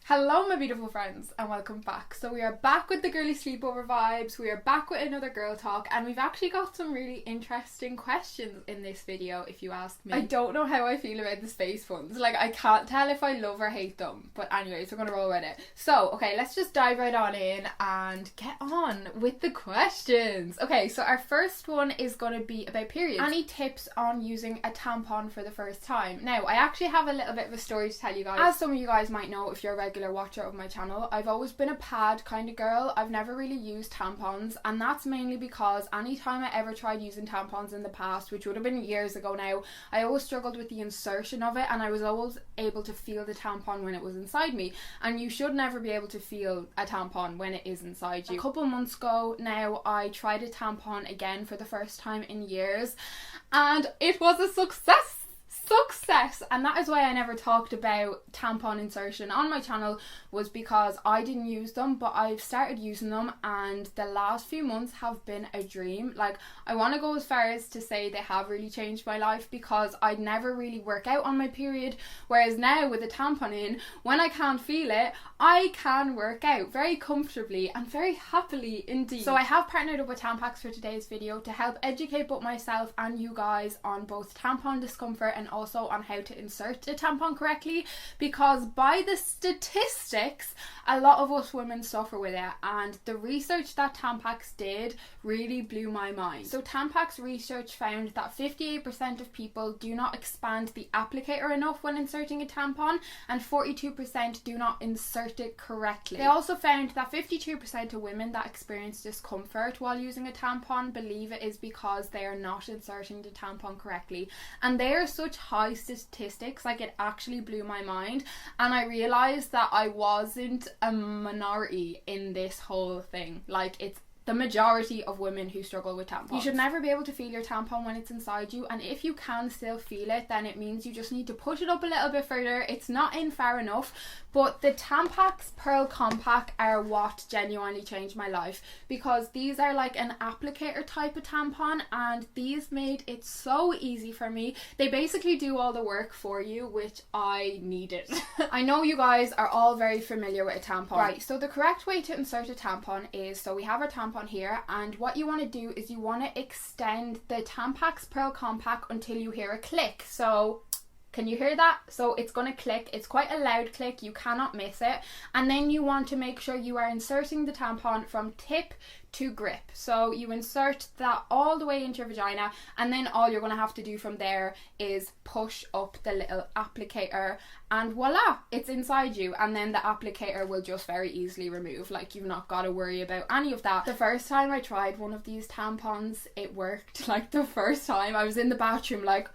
Hello my beautiful friends and welcome back. So we are back with the girly sleepover vibes, we are back with another girl talk, and we've actually got some really interesting questions in this video if you ask me. I don't know how I feel about the space puns, like I can't tell if I love or hate them, but anyways we're gonna roll with it. So okay, let's just dive right on in and get on with the questions. Okay, so our first one is gonna be about periods. Any tips on using a tampon for the first time? Now I actually have a little bit of a story to tell you guys. As some of you guys might know if you're a regular watcher of my channel, I've always been a pad kind of girl. I've never really used tampons, and that's mainly because anytime I ever tried using tampons in the past, which would have been years ago now, I always struggled with the insertion of it, and I was always able to feel the tampon when it was inside me, and you should never be able to feel a tampon when it is inside you. A couple months ago now I tried a tampon again for the first time in years, and it was a success, and that is why I never talked about tampon insertion on my channel, was because I didn't use them, but I've started using them and the last few months have been a dream. Like, I want to go as far as to say they have really changed my life, because I'd never really work out on my period, whereas now with a tampon in, when I can't feel it, I can work out very comfortably and very happily indeed. So I have partnered up with Tampax for today's video to help educate both myself and you guys on both tampon discomfort and also on how to insert a tampon correctly, because by the statistics a lot of us women suffer with it, and the research that Tampax did really blew my mind. So Tampax research found that 58% of people do not expand the applicator enough when inserting a tampon, and 42% do not insert it correctly. They also found that 52% of women that experience discomfort while using a tampon believe it is because they are not inserting the tampon correctly, and they are such high statistics. Like, it actually blew my mind, and I realized that I wasn't a minority in this whole thing. Like, it's the majority of women who struggle with tampons. You should never be able to feel your tampon when it's inside you, and if you can still feel it, then it means you just need to push it up a little bit further. It's not in far enough. But the Tampax Pearl Compact are what genuinely changed my life, because these are like an applicator type of tampon, and these made it so easy for me. They basically do all the work for you, which I needed. I know you guys are all very familiar with a tampon. Right, so the correct way to insert a tampon is, so we have our tampon here, and what you want to do is you want to extend the Tampax Pearl Compact until you hear a click. So can you hear that? So it's going to click. It's quite a loud click, you cannot miss it. And then you want to make sure you are inserting the tampon from tip to grip. So you insert that all the way into your vagina, and then all you're going to have to do from there is push up the little applicator, and voila, it's inside you, and then the applicator will just very easily remove. Like, you've not got to worry about any of that. The first time I tried one of these tampons, it worked. Like, the first time I was in the bathroom like,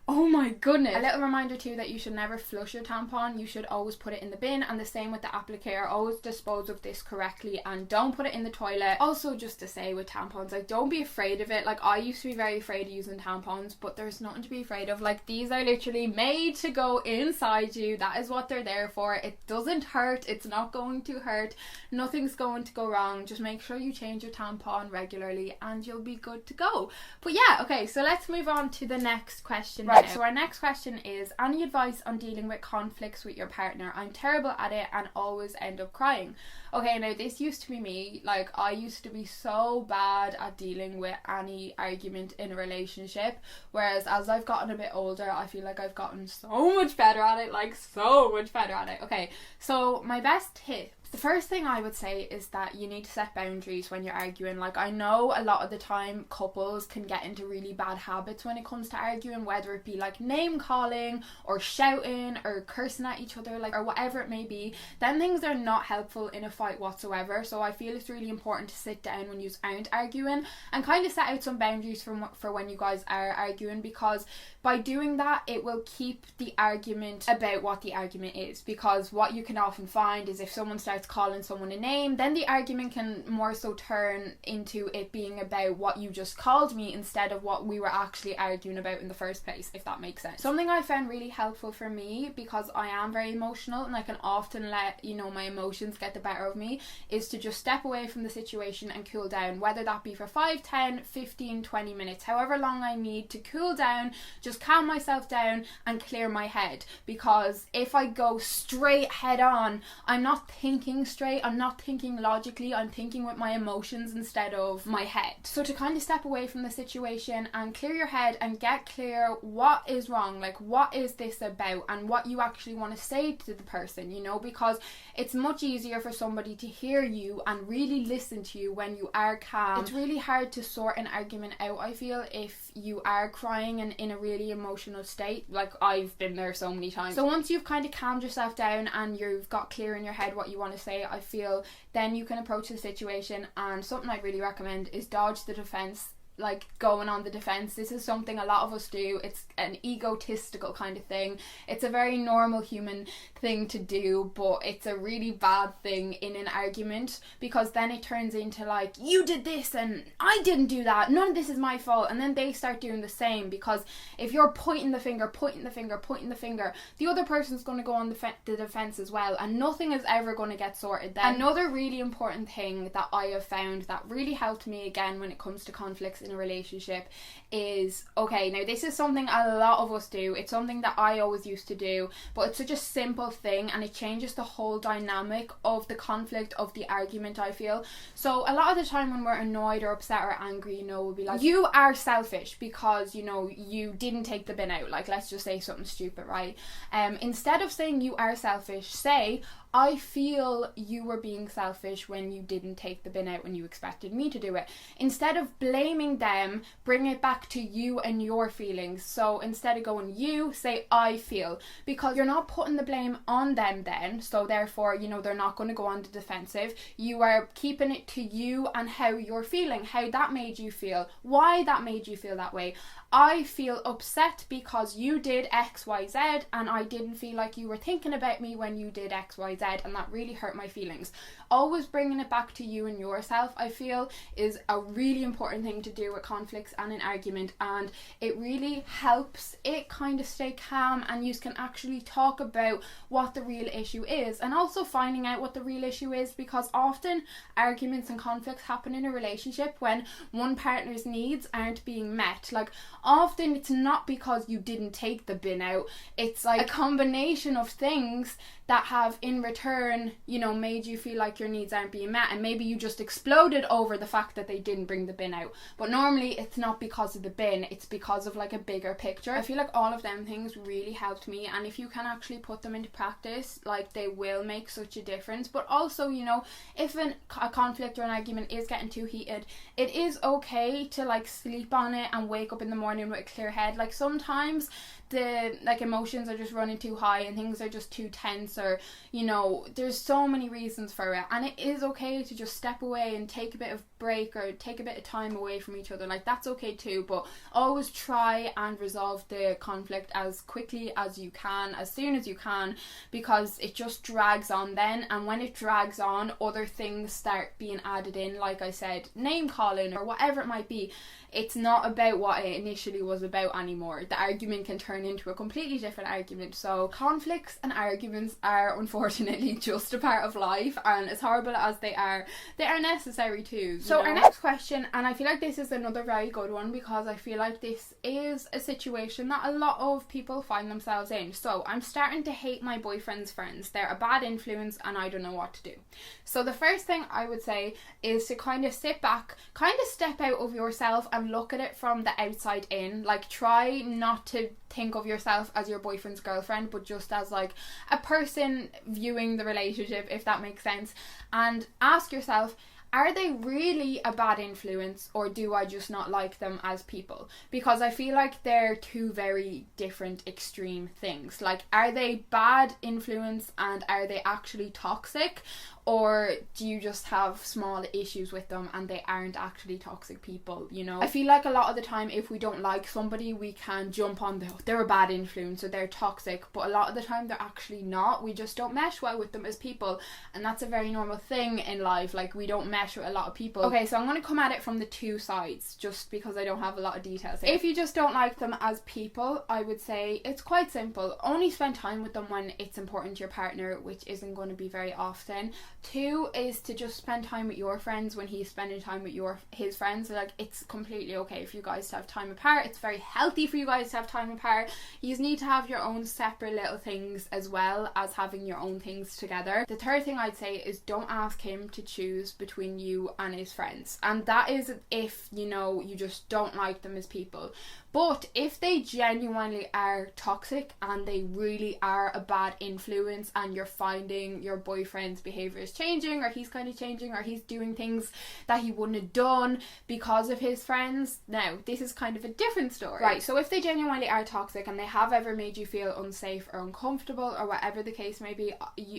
oh my goodness. A little reminder too that you should never flush your tampon. You should always put it in the bin, and the same with the applicator. Always dispose of this correctly and don't put it in the toilet. Also, just to say with tampons, like, don't be afraid of it. Like, I used to be very afraid of using tampons, but there's nothing to be afraid of. Like, these are literally made to go inside you. That is what they're there for. It doesn't hurt. It's not going to hurt. Nothing's going to go wrong. Just make sure you change your tampon regularly and you'll be good to go. But yeah, okay, so let's move on to the next question. Right, so our next question is, any advice on dealing with conflicts with your partner? I'm terrible at it and always end up crying. Okay, now this used to be me. Like, I used to be so bad at dealing with any argument in a relationship, whereas as I've gotten a bit older, I feel like I've gotten so much better at it, like so much better at it. Okay, so my best tip, the first thing I would say is that you need to set boundaries when you're arguing. Like, I know a lot of the time couples can get into really bad habits when it comes to arguing, whether it be like name calling or shouting or cursing at each other, like, or whatever it may be. Then things are not helpful in a fight whatsoever. So I feel it's really important to sit down when you aren't arguing and kind of set out some boundaries for when you guys are arguing, because by doing that it will keep the argument about what the argument is. Because what you can often find is if someone starts calling someone a name, then the argument can more so turn into it being about what you just called me instead of what we were actually arguing about in the first place, if that makes sense. Something I found really helpful for me, because I am very emotional and I can often let, you know, my emotions get the better of me, is to just step away from the situation and cool down, whether that be for 5, 10, 15, 20 minutes, however long I need to cool down, just calm myself down and clear my head. Because if I go straight head on, I'm not thinking straight, I'm not thinking logically, I'm thinking with my emotions instead of my head. So to kind of step away from the situation and clear your head and get clear what is wrong, like what is this about, and what you actually want to say to the person, you know, because it's much easier for somebody to hear you and really listen to you when you are calm. It's really hard to sort an argument out, I feel, if you are crying and in a really emotional state. Like, I've been there so many times. So once you've kind of calmed yourself down and you've got clear in your head what you want to say, I feel then you can approach the situation. And something I'd really recommend is dodge the defense, like going on the defense. This is something a lot of us do. It's an egotistical kind of thing. It's a very normal human thing to do, but it's a really bad thing in an argument, because then it turns into like, you did this and I didn't do that, none of this is my fault, and then they start doing the same. Because if you're pointing the finger, the other person's going to go on the defense as well, and nothing is ever going to get sorted then. Another really important thing that I have found that really helped me, again, when it comes to conflicts in a relationship, is, okay, now this is something a lot of us do, it's something that I always used to do, but it's such a simple thing and it changes the whole dynamic of the conflict, of the argument, I feel. So a lot of the time when we're annoyed or upset or angry, you know, we'll be like, you are selfish because, you know, you didn't take the bin out. Like, let's just say something stupid, right? Instead of saying you are selfish, say, I feel you were being selfish when you didn't take the bin out when you expected me to do it. Instead of blaming them, bring it back to you and your feelings. So instead of going you, say I feel, because you're not putting the blame on them then, so therefore, you know, they're not going to go on the defensive. You are keeping it to you and how you're feeling, how that made you feel, why that made you feel that way. I feel upset because you did XYZ and I didn't feel like you were thinking about me when you did XYZ, and that really hurt my feelings. Always bringing it back to you and yourself, I feel, is a really important thing to do with conflicts and an argument, and it really helps it kind of stay calm and you can actually talk about what the real issue is, and also finding out what the real issue is, because often arguments and conflicts happen in a relationship when one partner's needs aren't being met. Like, often it's not because you didn't take the bin out, it's like a combination of things that have in return, you know, made you feel like your needs aren't being met, and maybe you just exploded over the fact that they didn't bring the bin out. But normally it's not because of the bin, it's because of like a bigger picture. I feel like all of them things really helped me, and if you can actually put them into practice, like, they will make such a difference. But also, you know, if a conflict or an argument is getting too heated, it is okay to like sleep on it and wake up in the morning with a clear head. Like, sometimes the like emotions are just running too high and things are just too tense, or, you know, there's so many reasons for it, and it is okay to just step away and take a bit of break or take a bit of time away from each other. Like, that's okay too, but always try and resolve the conflict as quickly as you can, as soon as you can, because it just drags on then, and when it drags on, other things start being added in, like I said, name calling or whatever it might be. It's not about what it initially was about anymore. The argument can turn into a completely different argument. So conflicts and arguments are unfortunately just a part of life, and as horrible as they are necessary too. So our next question, and I feel like this is another very good one, because I feel like this is a situation that a lot of people find themselves in. So, I'm starting to hate my boyfriend's friends. They're a bad influence and I don't know what to do. So the first thing I would say is to kind of sit back, kind of step out of yourself and look at it from the outside in. Like, try not to think of yourself as your boyfriend's girlfriend, but just as like a person viewing the relationship, if that makes sense, and ask yourself, are they really a bad influence, or do I just not like them as people? Because I feel like they're two very different extreme things. Like, are they bad influence and are they actually toxic? Or do you just have small issues with them and they aren't actually toxic people, you know? I feel like a lot of the time if we don't like somebody, we can jump on they're a bad influence or they're toxic, but a lot of the time they're actually not. We just don't mesh well with them as people, and that's a very normal thing in life. Like, we don't mesh with a lot of people. Okay, so I'm going to come at it from the two sides just because I don't have a lot of details here. If you just don't like them as people, I would say it's quite simple. Only spend time with them when it's important to your partner, which isn't going to be very often. 2 is to just spend time with your friends when he's spending time with his friends. Like, it's completely okay for you guys to have time apart. It's very healthy for you guys to have time apart. You need to have your own separate little things as well as having your own things together. The 3rd thing I'd say is don't ask him to choose between you and his friends, and that is if, you know, you just don't like them as people. But if they genuinely are toxic and they really are a bad influence, and you're finding your boyfriend's behaviour is changing, or he's kind of changing, or he's doing things that he wouldn't have done because of his friends, now this is kind of a different story. Right, so if they genuinely are toxic and they have ever made you feel unsafe or uncomfortable or whatever the case may be,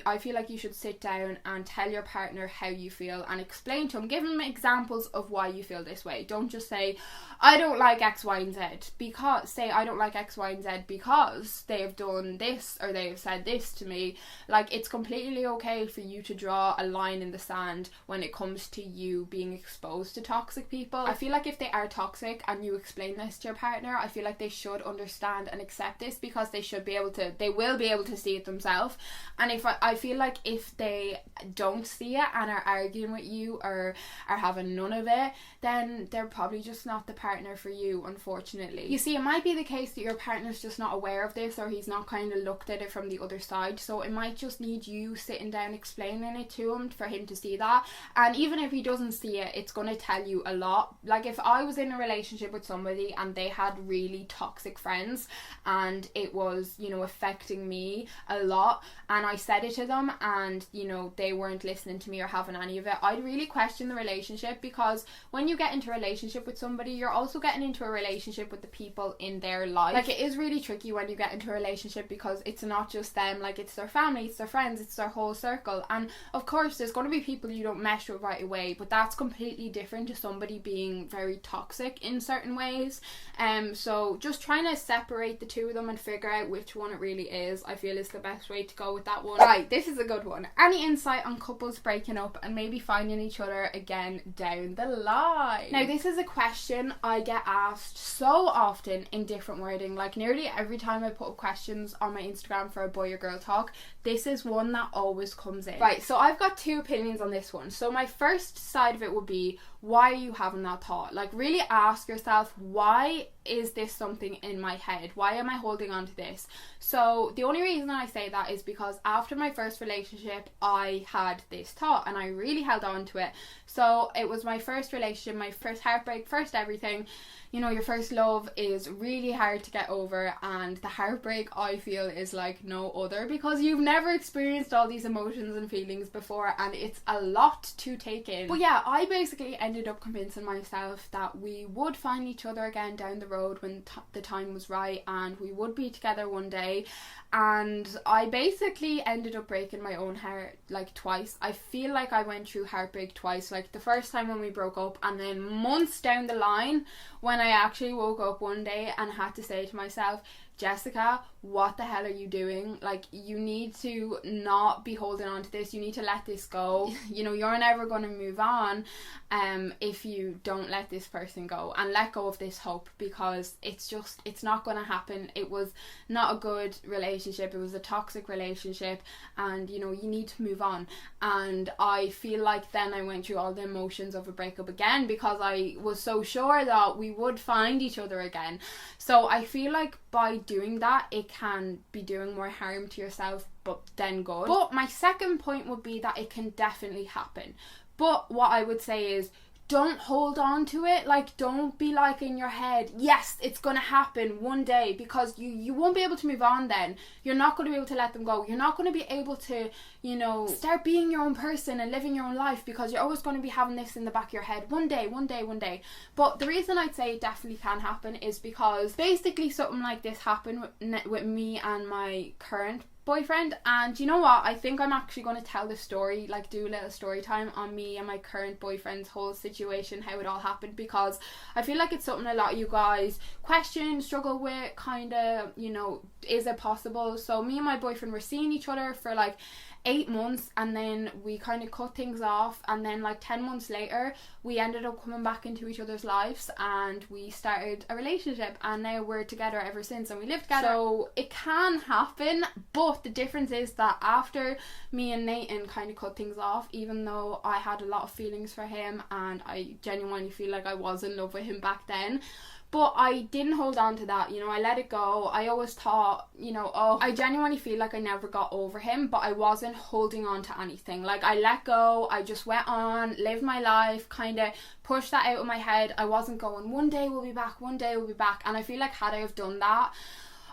I feel like you should sit down and tell your partner how you feel and explain to him, give him examples of why you feel this way. Don't just say, I don't like X, Y and Z, because say I don't like X, Y and Z because they have done this or they have said this to me. Like, it's completely okay for you to draw a line in the sand when it comes to you being exposed to toxic people. I feel like if they are toxic and you explain this to your partner, I feel like they should understand and accept this, because they will be able to see it themselves. And if I feel like if they don't see it and are arguing with you or are having none of it, then they're probably just not the partner for you, unfortunately. You see, it might be the case that your partner's just not aware of this, or he's not kind of looked at it from the other side, so it might just need you sitting down explaining it to him for him to see that. And even if he doesn't see it, it's going to tell you a lot. Like, if I was in a relationship with somebody and they had really toxic friends and it was, you know, affecting me a lot, and I said it to them and, you know, they weren't listening to me or having any of it, I'd really question the relationship. Because when you get into a relationship with somebody, you're also getting into a relationship with the people in their life. Like, it is really tricky when you get into a relationship, because it's not just them, like, it's their family, it's their friends, it's their whole circle. And of course there's going to be people you don't mesh with right away, but that's completely different to somebody being very toxic in certain ways. So just trying to separate the two of them and figure out which one it really is, I feel, is the best way to go with that one. Right, this is a good one. Any insight on couples breaking up and maybe finding each other again down the line? Now, this is a question I get asked so often in different wording. Like, nearly every time I put up questions on my Instagram for a boy or girl talk, this is one that always comes in. Right, so I've got 2 opinions on this one. So my first side of it would be, why are you having that thought? Like, really ask yourself, why is this something in my head? Why am I holding on to this? So the only reason I say that is because after my first relationship, I had this thought and I really held on to it. So it was my first relationship, my first heartbreak, first everything. You know, your first love is really hard to get over, and the heartbreak, I feel, is like no other, because you've never experienced all these emotions and feelings before, and it's a lot to take in. But yeah, I basically ended up convincing myself that we would find each other again down the road when the time was right, and we would be together one day. And I basically ended up breaking my own heart like twice. I feel like I went through heartbreak twice. Like, the first time when we broke up, and then months down the line when I actually woke up one day and had to say to myself, Jessica, what the hell are you doing? Like, you need to not be holding on to this. You need to let this go. You know, you're never going to move on if you don't let this person go and let go of this hope, because it's not going to happen. It was not a good relationship. It was a toxic relationship, and, you know, you need to move on. And I feel like then I went through all the emotions of a breakup again, because I was so sure that we would find each other again. So I feel like by doing that, it can be doing more harm to yourself but then good. But my second point would be that it can definitely happen. But what I would say is, don't hold on to it. Like, don't be like in your head, yes, it's gonna happen one day, because you won't be able to move on then. You're not going to be able to let them go. You're not going to be able to, you know, start being your own person and living your own life, because you're always going to be having this in the back of your head, one day. But the reason I'd say it definitely can happen is because basically something like this happened with me and my current boyfriend. And you know what, I think I'm actually going to tell the story, like do a little story time on me and my current boyfriend's whole situation, how it all happened, because I feel like it's something a lot of you guys question, struggle with, kind of, you know, is it possible? So me and my boyfriend were seeing each other for like 8 months, and then we kind of cut things off, and then like 10 months later we ended up coming back into each other's lives and we started a relationship, and now we're together ever since, and we live together. So it can happen, but the difference is that after me and Nathan kind of cut things off, even though I had a lot of feelings for him and I genuinely feel like I was in love with him back then, but I didn't hold on to that, you know, I let it go. I always thought, you know, oh, I genuinely feel like I never got over him, but I wasn't holding on to anything. Like, I let go, I just went on, lived my life, kind of pushed that out of my head. I wasn't going, one day we'll be back, and I feel like had I have done that,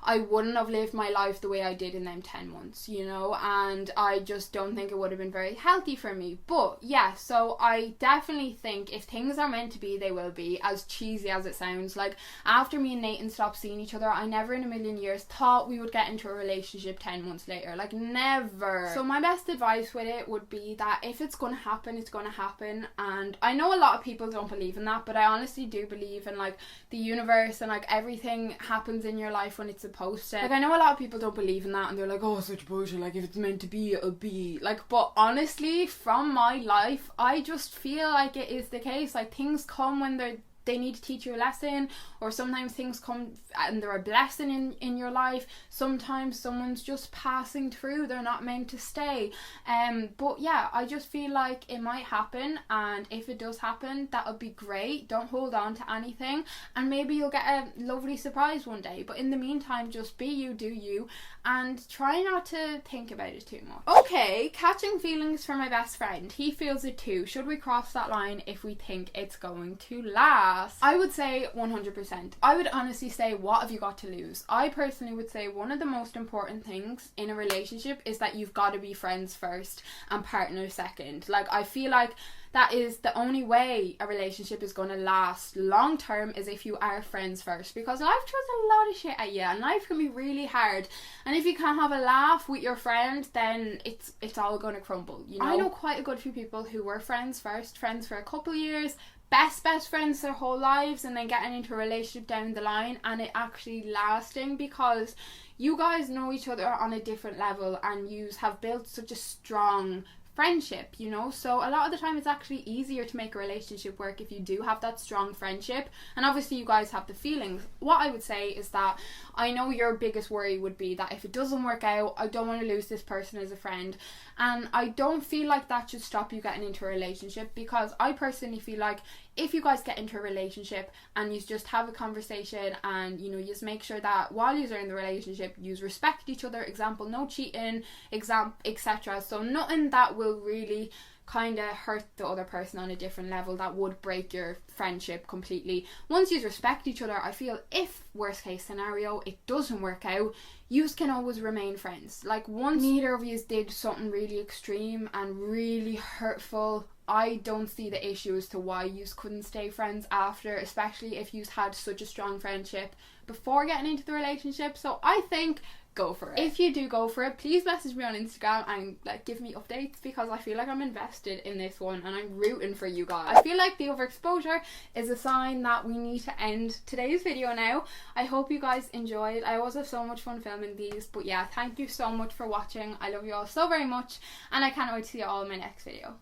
I wouldn't have lived my life the way I did in them 10 months, you know, and I just don't think it would have been very healthy for me. But yeah, so I definitely think if things are meant to be, they will be, as cheesy as it sounds. Like, after me and Nathan stopped seeing each other, I never in a million years thought we would get into a relationship 10 months later, like never. So my best advice with it would be that if it's going to happen, it's going to happen. And I know a lot of people don't believe in that, but I honestly do believe in like the universe, and like everything happens in your life when it's supposed to. Like, I know a lot of people don't believe in that, and they're like, oh, such bullshit, like if it's meant to be, it'll be. Like, but honestly, from my life, I just feel like it is the case. Like, things come when they need to teach you a lesson, or sometimes things come and they're a blessing in your life. Sometimes someone's just passing through, they're not meant to stay. But yeah, I just feel like it might happen, and if it does happen, that would be great. Don't hold on to anything, and maybe you'll get a lovely surprise one day. But in the meantime, just be you, do you, and try not to think about it too much. Okay, catching feelings for my best friend. He feels it too. Should we cross that line if we think it's going to last? I would say 100%. I would honestly say, what have you got to lose? I personally would say one of the most important things in a relationship is that you've got to be friends first and partners second. Like, I feel like that is the only way a relationship is going to last long term, is if you are friends first, because life throws a lot of shit at you and life can be really hard, and if you can't have a laugh with your friend, then it's all going to crumble, you know. I know quite a good few people who were friends first, friends for a couple years, best friends their whole lives, and then getting into a relationship down the line and it actually lasting, because you guys know each other on a different level and you have built such a strong friendship, you know. So a lot of the time it's actually easier to make a relationship work if you do have that strong friendship, and obviously you guys have the feelings. What I would say is that I know your biggest worry would be that if it doesn't work out, I don't want to lose this person as a friend, and I don't feel like that should stop you getting into a relationship, because I personally feel like if you guys get into a relationship and you just have a conversation and, you know, you just make sure that while you are in the relationship you respect each other, example, no cheating, etc. So nothing that will really kind of hurt the other person on a different level that would break your friendship completely. Once you respect each other, I feel if worst case scenario it doesn't work out, you can always remain friends. Like, once neither of you did something really extreme and really hurtful, I don't see the issue as to why you couldn't stay friends after, especially if you had such a strong friendship before getting into the relationship. So I think go for it. If you do go for it, please message me on Instagram and like give me updates, because I feel like I'm invested in this one and I'm rooting for you guys. I feel like the overexposure is a sign that we need to end today's video now. I hope you guys enjoyed. I always have so much fun filming these, but yeah, thank you so much for watching. I love you all so very much, and I can't wait to see you all in my next video.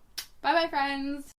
Bye bye, friends.